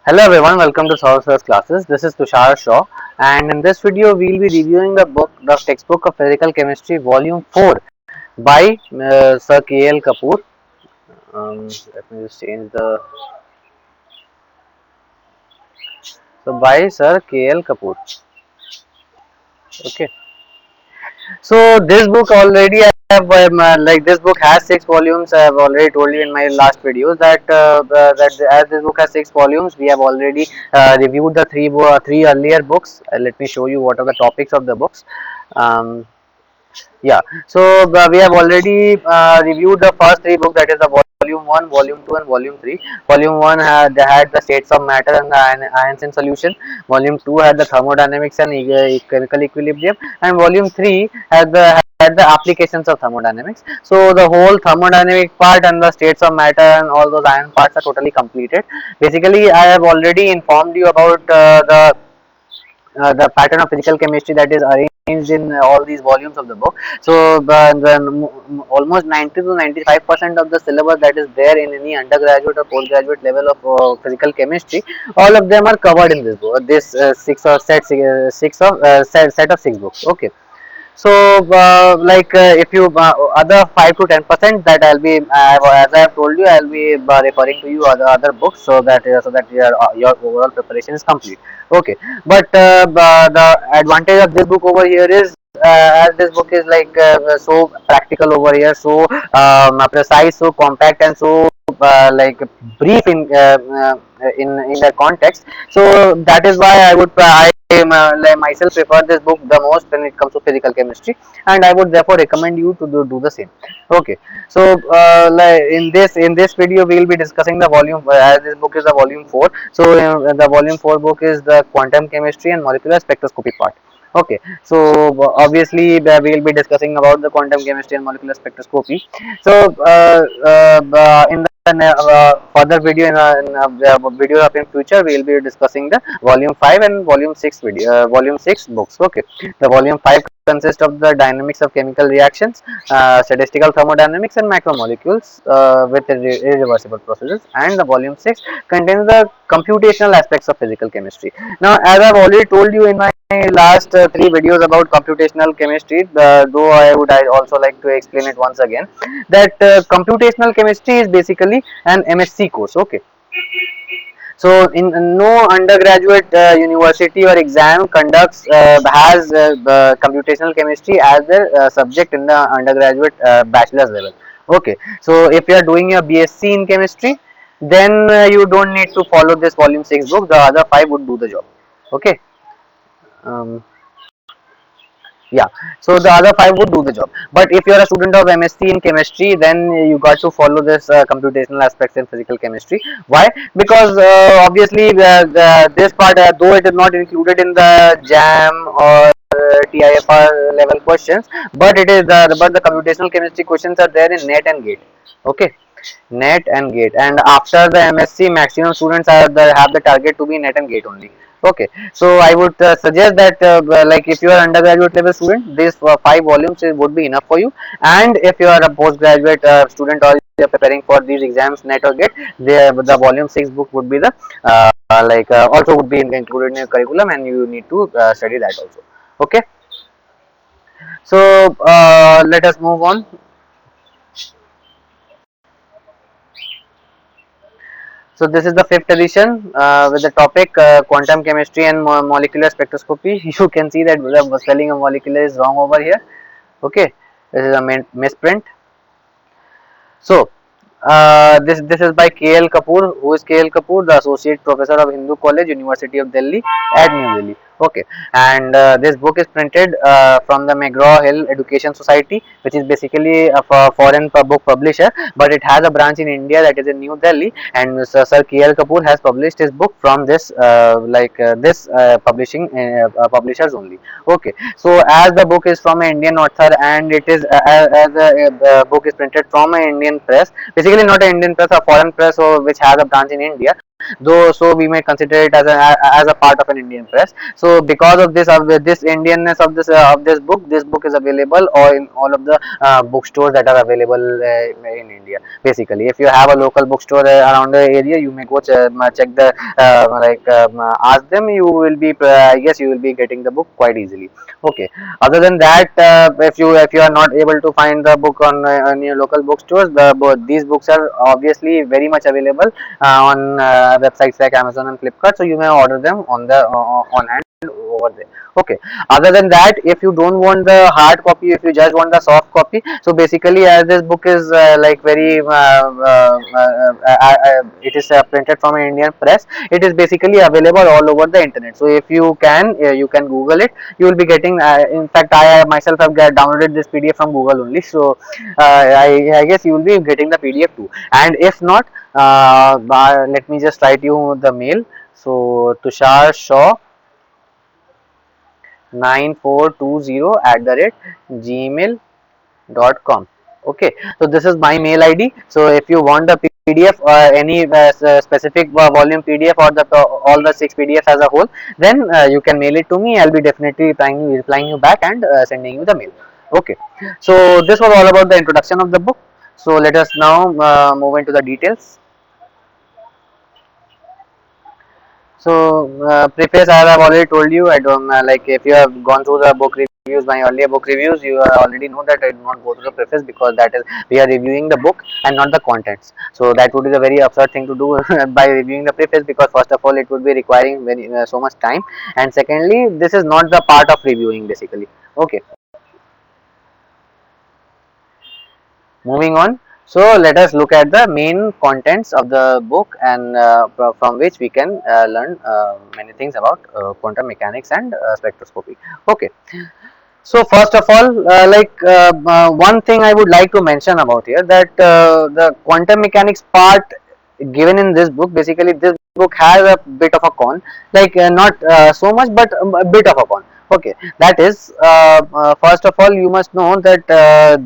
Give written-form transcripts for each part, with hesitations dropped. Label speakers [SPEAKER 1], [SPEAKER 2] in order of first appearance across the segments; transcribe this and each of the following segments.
[SPEAKER 1] Hello everyone, welcome to Solve First Classes. This is Tushar Shaw, and in this video we'll be reviewing the textbook of Physical Chemistry Volume 4 by Sir K.L. Kapoor. Let me just change the by Sir K.L. Kapoor. Okay. So this book already I have like this book has 6 volumes. I have already told you in my last videos that as this book has 6 volumes, we have already reviewed the three earlier books. Let me show you what are the topics of the books. Um, yeah, so we have already reviewed the first 3 books, that is the volume 1, volume 2 and volume 3. Volume 1 had the states of matter and the ions in solution. Volume 2 had the thermodynamics and chemical equilibrium, and volume 3 had the applications of thermodynamics. So the whole thermodynamic part and the states of matter and all those ion parts are totally completed. Basically, I have already informed you about the pattern of physical chemistry that is arranged in all these volumes of the book. So almost 90 to 95% of the syllabus that is there in any undergraduate or postgraduate level of physical chemistry, all of them are covered in this book. This set of 6 books. Okay. So if you other 5 to 10% that as I have told you, I'll be referring to you other books, so that your overall preparation is complete. Okay, but the advantage of this book over here is as this book is so practical over here, so precise, so compact, and so brief in the context. So that is why I myself prefer this book the most when it comes to physical chemistry, and I would therefore recommend you to do the same. Okay, so in this video we will be discussing the volume, as this book is the volume 4. So the volume 4 book is the quantum chemistry and molecular spectroscopy part. Okay, so obviously we will be discussing about the quantum chemistry and molecular spectroscopy. So in the further video video up in future, we will be discussing the volume 5 and volume 6 books. Okay, the volume 5 consists of the dynamics of chemical reactions, statistical thermodynamics and macromolecules with irreversible processes, and the volume 6 contains the computational aspects of physical chemistry. Now, as I've already told you in my last 3 videos about computational chemistry, though I also like to explain it once again, that computational chemistry is basically an MSc course. Okay, so in no undergraduate university or exam conducts has computational chemistry as the subject in the undergraduate bachelor's level. Okay, so if you are doing your BSc in chemistry, then you don't need to follow this volume 6 book. The other 5 would do the job. Okay. um, yeah, so the other 5 would do the job, but if you are a student of MSc in chemistry, then you got to follow this computational aspects in physical chemistry. Why? Because obviously this part, though it is not included in the JAM or TIFR level questions, but the computational chemistry questions are there in NET and GATE. Okay, NET and GATE, and after the MSc, maximum students have the target to be NET and GATE only. Okay, so I would suggest that if you are undergraduate level student, these 5 volumes would be enough for you, and if you are a postgraduate student or you are preparing for these exams, NET or GATE, the volume 6 book would be the also would be included in your curriculum, and you need to study that also. Okay, so let us move on. So this is the 5th edition with the topic quantum chemistry and molecular spectroscopy. You can see that the spelling of molecular is wrong over here. Okay, this is a misprint. So this is by K.L. Kapoor. Who is K.L. Kapoor? The Associate Professor of Hindu College, University of Delhi at New Delhi. Okay, and this book is printed from the McGraw Hill Education Society, which is basically a foreign book publisher, but it has a branch in India, that is in New Delhi, and Sir K.L. Kapoor has published his book from this publishing publishers only. Okay, so as the book is from an Indian author, and it is as the book is printed from an Indian press, basically not an Indian press, a foreign press, which has a branch in India, though, so we may consider it as a part of an Indian press. So because of this Indianness of this book is available or in all of the bookstores that are available in India. Basically, if you have a local bookstore around the area, you may go check the ask them. You will be I guess you will be getting the book quite easily. Okay. Other than that, if you are not able to find the book on your local bookstores, these books are obviously very much available on websites like Amazon and Flipkart. So you may order them on hand over there. Okay. Other than that, if you don't want the hard copy, if you just want the soft copy, so basically, as this book is like very it is printed from an Indian press, it is basically available all over the internet. So if you can Google it, you will be getting. In fact, I myself have downloaded this PDF from Google only. So I guess you will be getting the PDF too. And if not, let me just write you the mail. So Tushar Shaw 9420@gmail.com. Okay, so this is my mail ID. So if you want the PDF or any specific volume PDF or the all the 6 PDFs as a whole, then you can mail it to me. I'll be definitely replying you back and sending you the mail. Okay, so this was all about the introduction of the book. So let us now move into the details. So, preface, as I've already told you, I don't like if you have gone through the book reviews, my earlier book reviews, you already know that I do not go through the preface because that is we are reviewing the book and not the contents. So that would be a very absurd thing to do by reviewing the preface, because first of all it would be requiring very so much time, and secondly this is not the part of reviewing basically. Okay. Moving on, so let us look at the main contents of the book, and from which we can learn many things about quantum mechanics and spectroscopy. Okay, so first of all, one thing I would like to mention about here, that the quantum mechanics part given in this book, basically this book has a bit of a con, like not so much, but a bit of a con. Okay, that is first of all you must know that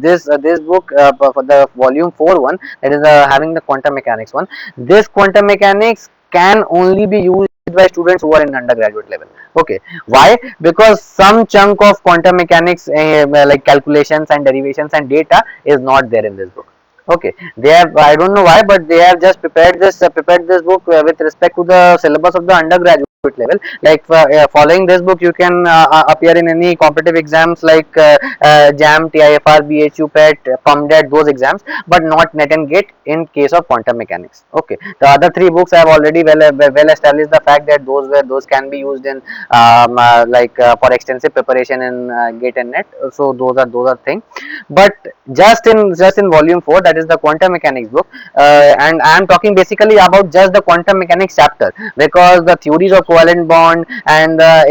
[SPEAKER 1] this book for the volume 4 one, that is having the quantum mechanics one, this quantum mechanics can only be used by students who are in undergraduate level. Okay, why? Because some chunk of quantum mechanics like calculations and derivations and data is not there in this book. Okay, they have, I don't know why, but they have just prepared this book with respect to the syllabus of the undergraduate level. Like following this book, you can appear in any competitive exams like JAM, TIFR, BHU, PET, PUMDET, those exams, but not NET and GATE in case of quantum mechanics. Okay, the other 3 books have already well established the fact that those can be used in for extensive preparation in GATE and NET. So those are things, but just in volume 4, that is the quantum mechanics book, and I am talking basically about just the quantum mechanics chapter, because the theories of covalent bond and the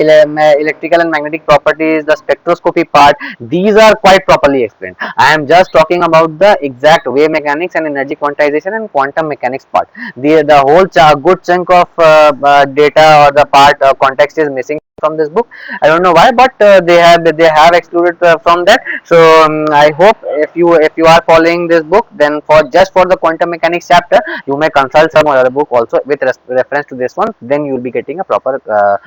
[SPEAKER 1] electrical and magnetic properties, the spectroscopy part, these are quite properly explained. I am just talking about the exact wave mechanics and energy quantization and quantum mechanics part. The whole good chunk of data or the part context is missing from this book. I don't know why, but they have excluded from that. So I hope if you are following this book, then for the quantum mechanics chapter, you may consult some other book also with reference to this one. Then you will be getting a proper a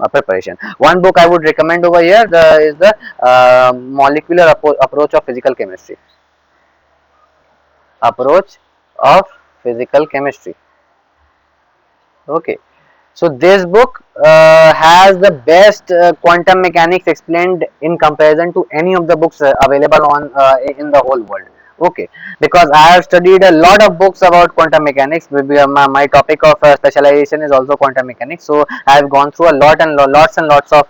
[SPEAKER 1] preparation. One book I would recommend over here is the molecular approach of physical chemistry. Approach of physical chemistry. Okay. So this book has the best quantum mechanics explained in comparison to any of the books available on in the whole world. Okay, because I have studied a lot of books about quantum mechanics. My topic of specialization is also quantum mechanics. So I have gone through a lot and lots and lots of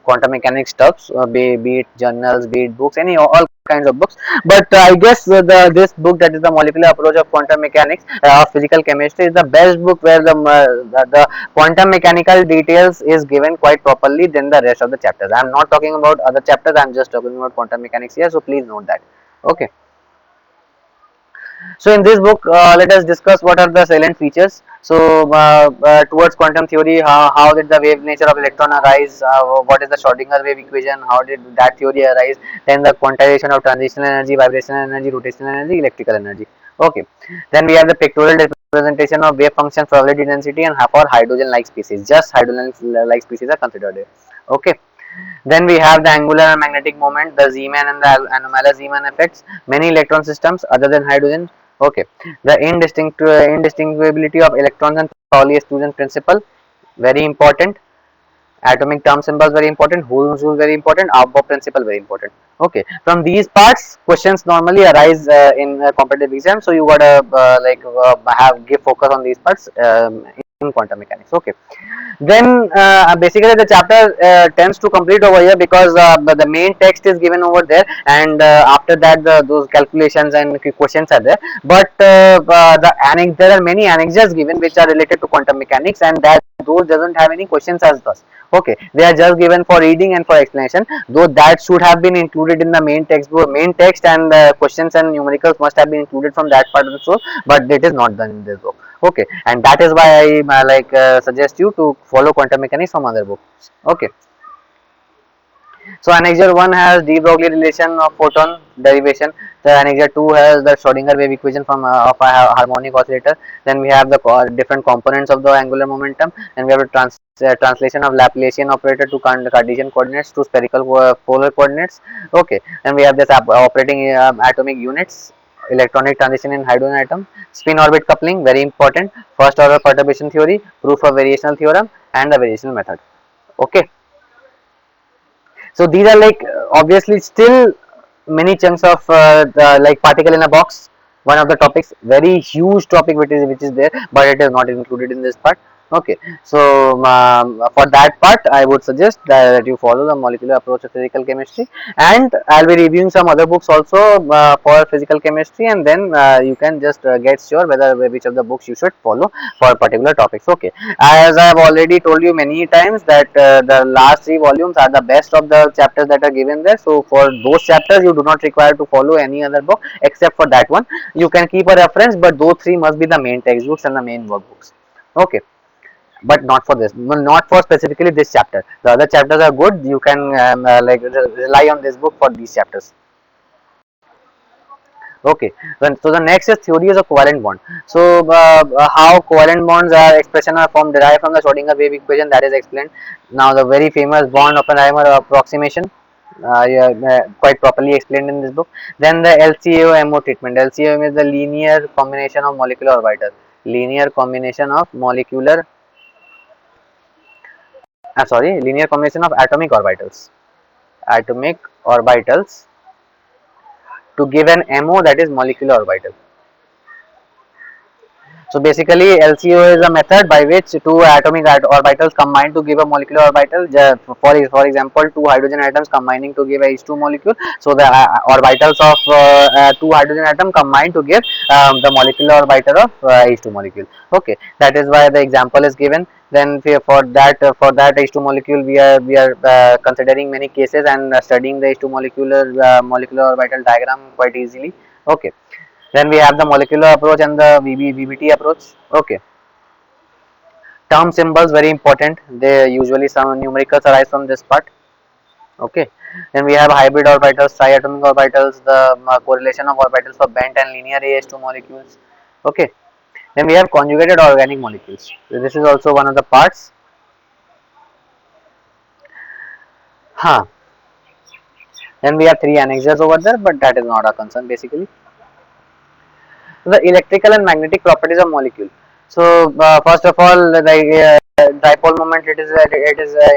[SPEAKER 1] quantum mechanics stuffs, be it journals, be it books, all kinds of books. But I guess this book, that is the molecular approach of quantum mechanics of physical chemistry, is the best book where the quantum mechanical details is given quite properly than the rest of the chapters. I am not talking about other chapters. I am just talking about quantum mechanics here. So please note that. Okay. So in this book, let us discuss what are the salient features. So towards quantum theory, how did the wave nature of electron arise? What is the Schrodinger wave equation? How did that theory arise? Then the quantization of transitional energy, vibrational energy, rotational energy, electrical energy. Okay, then we have the pictorial representation of wave function, probability density, and for hydrogen-like species. Just hydrogen-like species are considered here. Okay. Then we have the angular and magnetic moment, the Zeeman and the anomalous Zeeman effects, many electron systems other than hydrogen. Okay, the indistinguishability of electrons and Pauli exclusion principle, very important. Atomic term symbols very important, Hooke's rule very important, Aufbau principle very important. Okay, from these parts questions normally arise in competitive exam, so you gotta have give focus on these parts in quantum mechanics. Okay, then basically the chapter tends to complete over here, because the main text is given over there, and after that those calculations and questions are there, but there are many annexes given which are related to quantum mechanics, and that those doesn't have any questions as such. Okay, they are just given for reading and for explanation, though that should have been included in the main text, and questions and numericals must have been included from that part of the source, but it is not done in this book. Okay, and that is why I suggest you to follow quantum mechanics from other books. Okay, so annexure 1 has de Broglie relation of photon derivation. The annexure 2 has the Schrodinger wave equation from of a harmonic oscillator. Then we have the different components of the angular momentum, and we have the translation of Laplacian operator to Cartesian coordinates to spherical polar coordinates. Okay, and we have this operating atomic units, electronic transition in hydrogen atom, spin orbit coupling, very important, first order perturbation theory, proof of variational theorem, and the variational method. Okay, so these are obviously still many chunks of like particle in a box, one of the topics, very huge topic which is there, but it is not included in this part. Okay, so for that part I would suggest that you follow the molecular approach of physical chemistry, and I'll be reviewing some other books also for physical chemistry, and then you can just get sure whether which of the books you should follow for particular topics. Okay, as I have already told you many times that the last three volumes are the best of the chapters that are given there, so for those chapters you do not require to follow any other book except for that one. You can keep a reference, but those three must be the main textbooks and the main workbooks. Okay, but not for this, not for specifically this chapter. The other chapters are good, you can rely on this book for these chapters. Okay, so the next is theories of covalent bond. So how covalent bonds are expression or form derived from the Schrodinger wave equation, that is explained. Now the very famous bond Oppenheimer approximation, yeah, quite properly explained in this book. Then the LCAO-MO treatment. LCAO is the linear combination of molecular orbitals. Linear combination of molecular, linear combination of atomic orbitals. Atomic orbitals to give an MO, that is molecular orbital. So basically LCO is a method by which two atomic orbitals combine to give a molecular orbital. For example, two hydrogen atoms combining to give a H2 molecule. So the orbitals of two hydrogen atom combine to give the molecular orbital of H2 molecule. Okay, that is why the example is given. Then for that H2 molecule we are considering many cases and studying the H2 molecular orbital diagram quite easily. Okay, then we have the molecular approach and the VBT approach. Okay, term symbols very important. They usually some numericals arise from this part. Okay, then we have hybrid orbitals, triatomic orbitals, the correlation of orbitals for bent and linear AH2 molecules. Okay, then we have conjugated organic molecules. So this is also one of the parts. Huh. Then we have three annexures over there, but that is not our concern basically. The electrical and magnetic properties of molecule. So first of all, the dipole moment, it is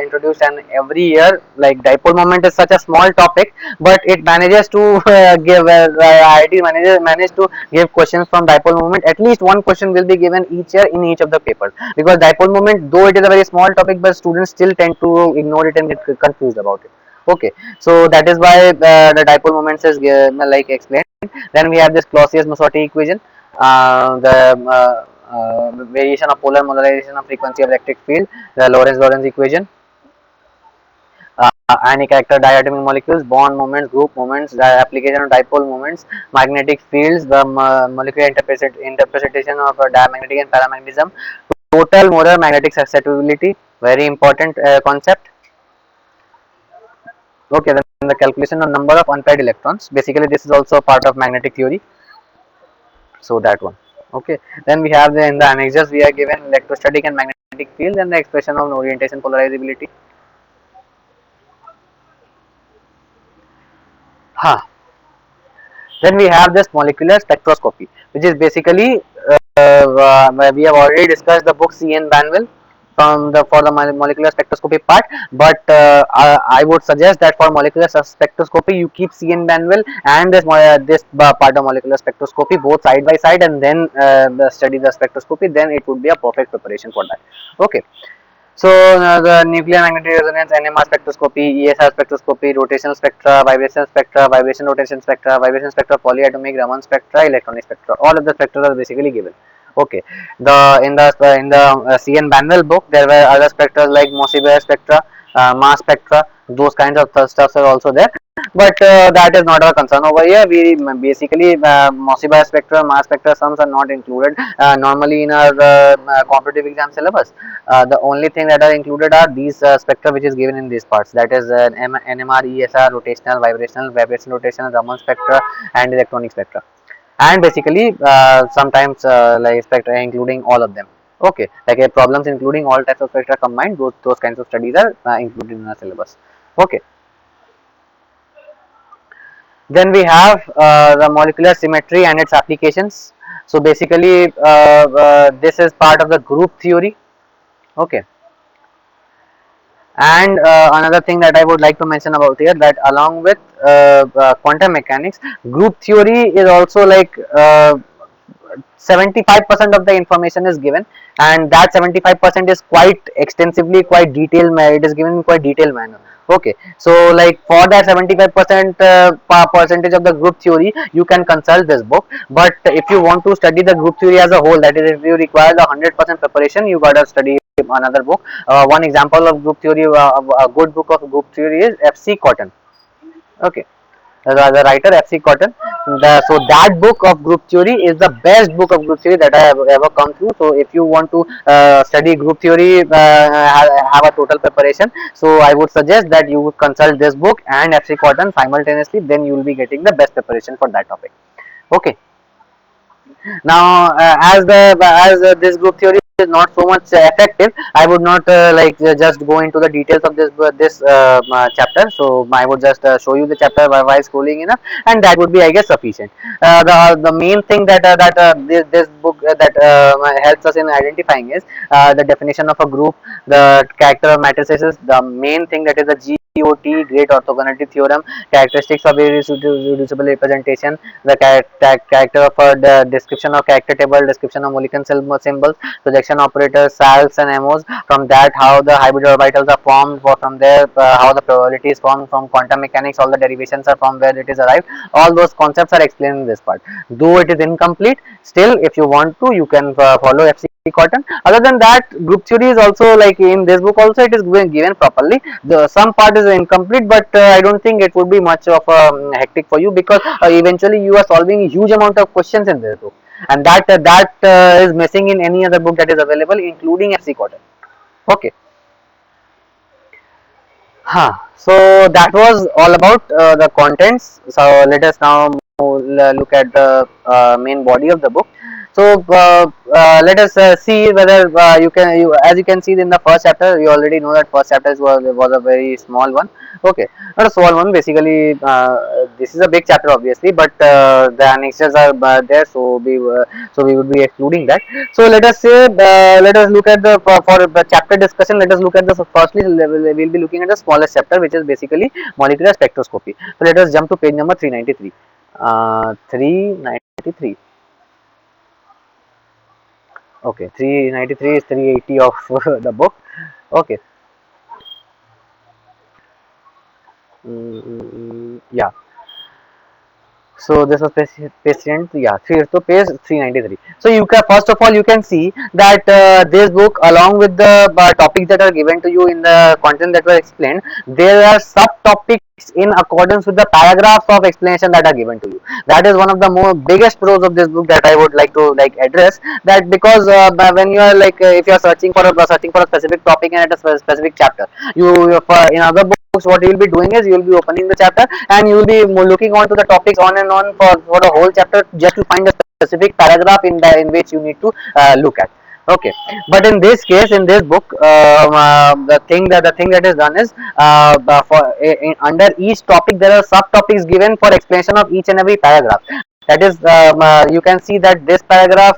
[SPEAKER 1] introduced, and every year, like, dipole moment is such a small topic, but it manages to give IIT manage to give questions from dipole moment. At least one question will be given each year in each of the papers, because dipole moment, though it is a very small topic, but students still tend to ignore it and get confused about it. Okay, so that is why the dipole moments is explained. Then we have this Clausius-Mossotti equation, the variation of polar polarization of frequency of electric field, the Lorentz equation, any character diatomic molecules, bond moments, group moments, the application of dipole moments, magnetic fields, the molecular interpretation of diamagnetic and paramagnetism, total molar magnetic susceptibility, very important concept. Okay, then the calculation of number of unpaired electrons. Basically, this is also part of magnetic theory. So that one. Okay. Then we have in the annexures we are given electrostatic and magnetic fields and the expression of orientation polarizability. Huh. Then we have this molecular spectroscopy, which is basically we have already discussed the book C. N. Banwell from the for the molecular spectroscopy part, but I would suggest that for molecular spectroscopy you keep C. N. Banwell and this part of molecular spectroscopy both side by side, and then study the spectroscopy. Then it would be a perfect preparation for that. Okay. So the nuclear magnetic resonance, NMR spectroscopy, ESR spectroscopy, rotational spectra, vibration rotation spectra, vibration spectra, polyatomic Raman spectra, electronic spectra. All of the spectra are basically given. Okay. The CN Banwell book, there were other spectra like Mossy-Bayer spectra, mass spectra. Those kinds of stuffs are also there, but that is not our concern over here. We basically Mossy-Bayer spectra, mass spectra sums are not included normally in our competitive exam syllabus. The only thing that are included are these spectra which is given in these parts, that is NMR, ESR, rotational, vibrational, vibration rotational, Raman spectra and electronic spectra, and basically sometimes like spectra including all of them. Okay, like problems including all types of spectra combined, those kinds of studies are included in the syllabus. Okay. Then we have the molecular symmetry and its applications. So basically this is part of the group theory. Okay. And another thing that I would like to mention about here, that along with quantum mechanics, group theory is also like 75% of the information is given, and that 75% is quite extensively, quite detailed. It is given in quite detailed manner. Okay, so like for that 75% percentage of the group theory, you can consult this book. But if you want to study the group theory as a whole, that is, if you require the 100% preparation, you gotta study another book. One example of group theory, a good book of group theory is F.C. Cotton. Okay, the writer F.C. Cotton. So that book of group theory is the best book of group theory that I have ever come through. So if you want to study group theory, have a total preparation, so I would suggest that you would consult this book and F.C. Cotton simultaneously. Then you will be getting the best preparation for that topic. Okay. Now as this group theory is not so much effective, I would not just go into the details of this chapter. So I would just show you the chapter by scrolling enough, and that would be, I guess, sufficient. The main thing that this book that helps us in identifying is the definition of a group, the character of matrices, the main thing that is the GOT, Great Orthogonality Theorem, characteristics of irreducible representation, the character of the description of character table, description of molecular symbols, projection operators, salves and MOs. From that, how the hybrid orbitals are formed. From there, how the probability is formed. From quantum mechanics, all the derivations are from where it is arrived. All those concepts are explained in this part. Though it is incomplete, still, if you want to, you can follow F.C. Cotton. Other than that, group theory is also, like in this book also, it is given properly. The some part is incomplete, but I don't think it would be much of a hectic for you, because eventually you are solving a huge amount of questions in this book, and that is missing in any other book that is available, including F.C. Cotton. Okay. So that was all about the contents. So let us now look at the main body of the book. So let us see whether as you can see in the first chapter, you already know that first chapter was a very small one. Okay, not a small one. Basically, this is a big chapter, obviously, but the annexures are there, so we would be excluding that. So let us say, let us look at for the chapter discussion. Let us look at the firstly we'll be looking at the smallest chapter, which is basically molecular spectroscopy. So let us jump to page number 393. 393. Okay, 393 is 380 of the book. Okay. Yeah. So this was patient, yeah, so page 393. So you can, first of all, you can see that this book, along with the topics that are given to you in the content that were explained, there are subtopics in accordance with the paragraphs of explanation that are given to you. That is one of the more biggest pros of this book that I would like to address. That because when you are if you are searching for a specific topic and at a specific chapter, in other books, what you will be doing is you will be opening the chapter and you will be looking on to the topics on and on for the whole chapter, just to find a specific paragraph in which you need to look at. Okay, but in this case, in this book, the thing that is done is, under each topic there are subtopics given for explanation of each and every paragraph. That is, you can see that this paragraph,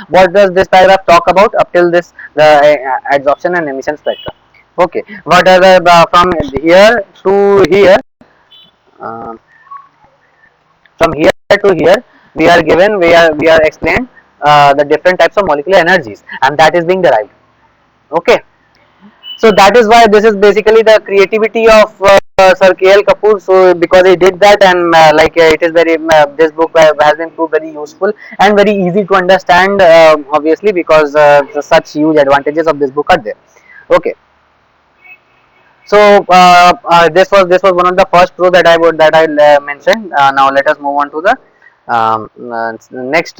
[SPEAKER 1] what does this paragraph talk about up till this, the absorption and emission spectrum. Okay, what are the, from here to here, uh, from here to here, we are explained the different types of molecular energies, and that is being derived. Okay, so that is why this is basically the creativity of Sir KL Kapoor. So because he did that, and it is very, this book has been proved very useful and very easy to understand, obviously, because such huge advantages of this book are there. Okay, so this was one of the first pro that I mentioned. Now let us move on to the next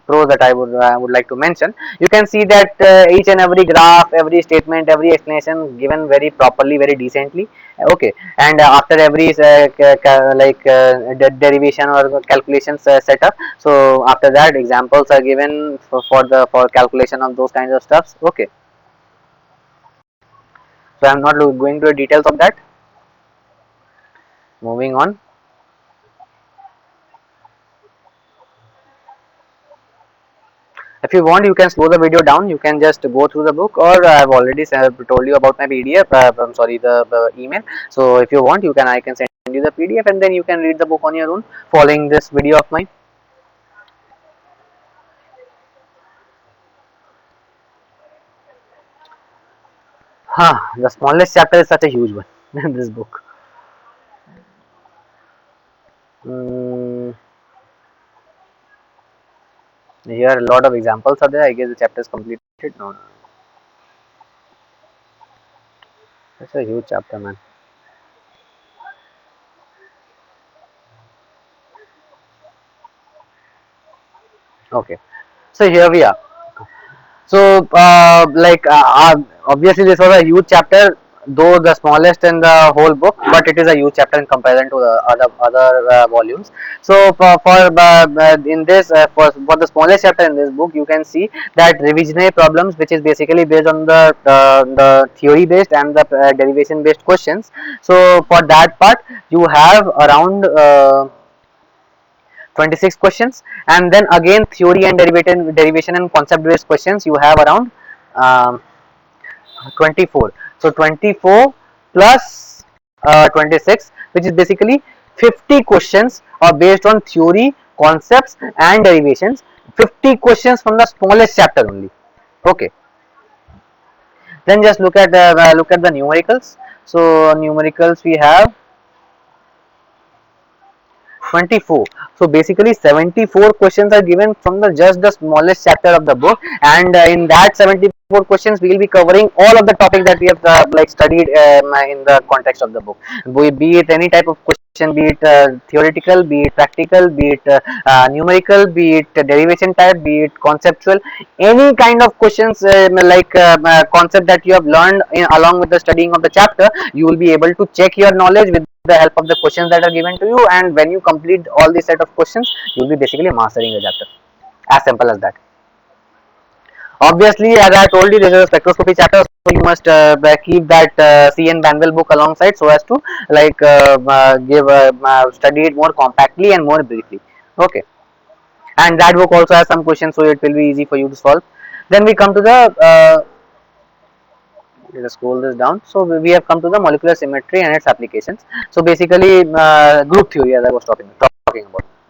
[SPEAKER 1] pro that I would like to mention. You can see that each and every graph, every statement, every explanation given very properly, very decently. Okay, and after every derivation or calculations set up. So after that, examples are given for calculation of those kinds of stuffs. Okay, so I'm not going to the details of that. Moving on. If you want, you can slow the video down. You can just go through the book, or I've already told you about my PDF. I'm sorry, the email. So if you want, I can send you the PDF, and then you can read the book on your own, following this video of mine. The smallest chapter is such a huge one in this book. Mm, Here a lot of examples are there. I guess the chapter is completed. No, it's a huge chapter, man. Okay, so here we are. So, obviously, this was a huge chapter, though the smallest in the whole book, but it is a huge chapter in comparison to the other volumes. So, in this, for the smallest chapter in this book, you can see that revisionary problems, which is basically based on the theory based and the derivation based questions. So, for that part, you have around 26 questions, and then again theory and derivation and concept based questions you have around um, 24. So 24 plus 26, which is basically 50 questions are based on theory, concepts and derivations. 50 questions from the smallest chapter only. Okay, then just look at the numericals. So numericals we have 24. So basically 74 questions are given from the just the smallest chapter of the book, and in that 74 questions we will be covering all of the topics that we have studied in the context of the book, be it any type of question, be it theoretical, be it practical, be it numerical, be it derivation type, be it conceptual, any kind of questions, concept that you have learned along with the studying of the chapter, you will be able to check your knowledge with the help of the questions that are given to you, and when you complete all these set of questions, you will be basically mastering the chapter. As simple as that. Obviously, as I told you, this is a spectroscopy chapter, so you must keep that CN Banwell book alongside, so as to give study it more compactly and more briefly. Okay, and that book also has some questions, so it will be easy for you to solve. Then we come to the let us scroll this down. So we have come to the molecular symmetry and its applications. So basically, group theory, as I was talking about.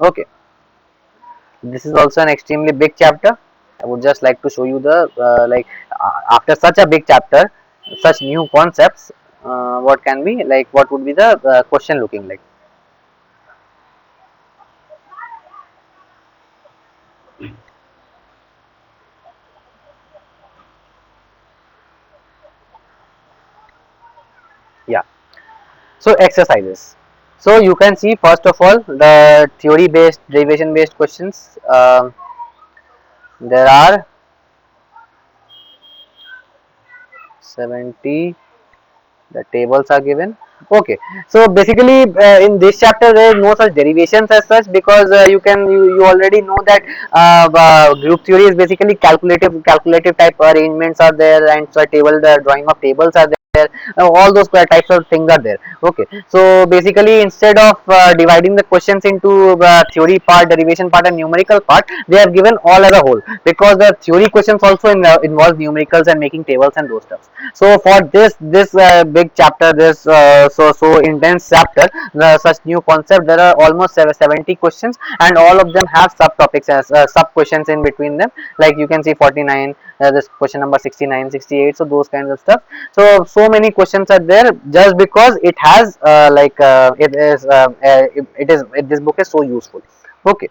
[SPEAKER 1] Okay, this is also an extremely big chapter. I would just like to show you the after such a big chapter, such new concepts, what can be like, what would be the question looking like. Yeah. So exercises. So you can see, first of all, the theory based, derivation based questions. There are 70. The tables are given. Okay, so basically in this chapter there is no such derivations as such, because you already know that group theory is basically calculative type arrangements are there, and so table the drawing of tables are there. All those types of things are there. Okay, so basically instead of dividing the questions into theory part, derivation part, and numerical part, they have given all as a whole, because the theory questions also involve numericals and making tables and those stuff. So for this big chapter, this so intense chapter, such new concept, there are almost 70 questions, and all of them have subtopics as sub questions in between them, like you can see 49, this question number 69, 68, so those kinds of stuff. So many questions are there, just because it has this book is so useful. Okay.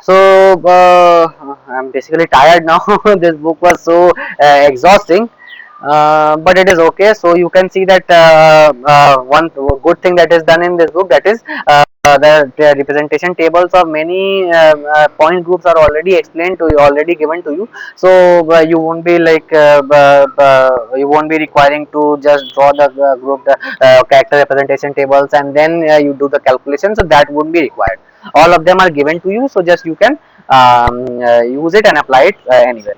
[SPEAKER 1] So I'm basically tired now. This book was so exhausting, but it is okay. So you can see that one good thing that is done in this book, that is the representation tables of many point groups are already explained to you, already given to you. So you won't be you won't be requiring to just draw the group the character representation tables, and then you do the calculation. So that wouldn't be required. All of them are given to you, so just you can use it and apply it anywhere.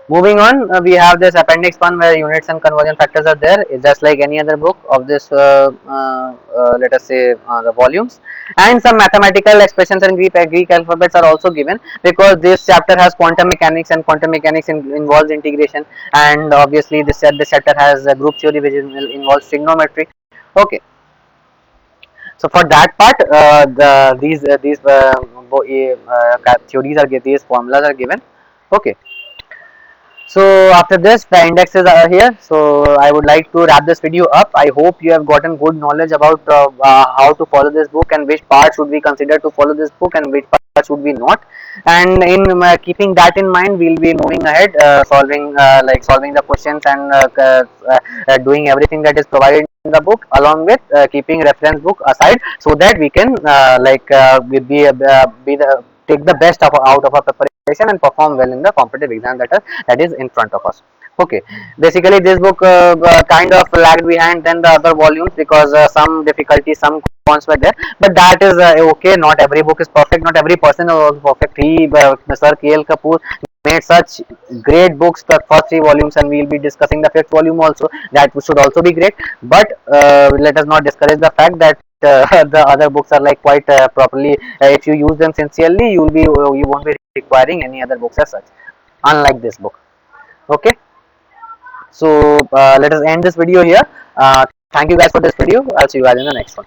[SPEAKER 1] Moving on, we have this appendix 1 where units and conversion factors are there. It's just like any other book of this let us say the volumes, and some mathematical expressions and Greek alphabets are also given, because this chapter has quantum mechanics, and quantum mechanics involves integration, and obviously this chapter has group theory, which involves trigonometry. Okay, so for that part, these theories are these formulas are given. Okay. So after this, the indexes are here. So I would like to wrap this video up. I hope you have gotten good knowledge about how to follow this book, and which part should we consider to follow this book, and which part should we not. And in keeping that in mind, we'll be moving ahead, solving the questions, and doing everything that is provided in the book, along with keeping reference book aside, so that we can be the take the best out of our preparation and perform well in the competitive exam that is in front of us. Okay, basically this book kind of lagged behind than the other volumes, because some difficulties, some cons were there, but that is okay. Not every book is perfect, not every person is also perfect. Sir KL Kapoor made such great books, the first three volumes, and we'll be discussing the fifth volume also, that should also be great. But let us not discourage the fact that the other books are like quite properly, if you use them sincerely, you won't be requiring any other books as such, unlike this book. Okay, so let us end this video here. Thank you guys for this video. I'll see you guys in the next one.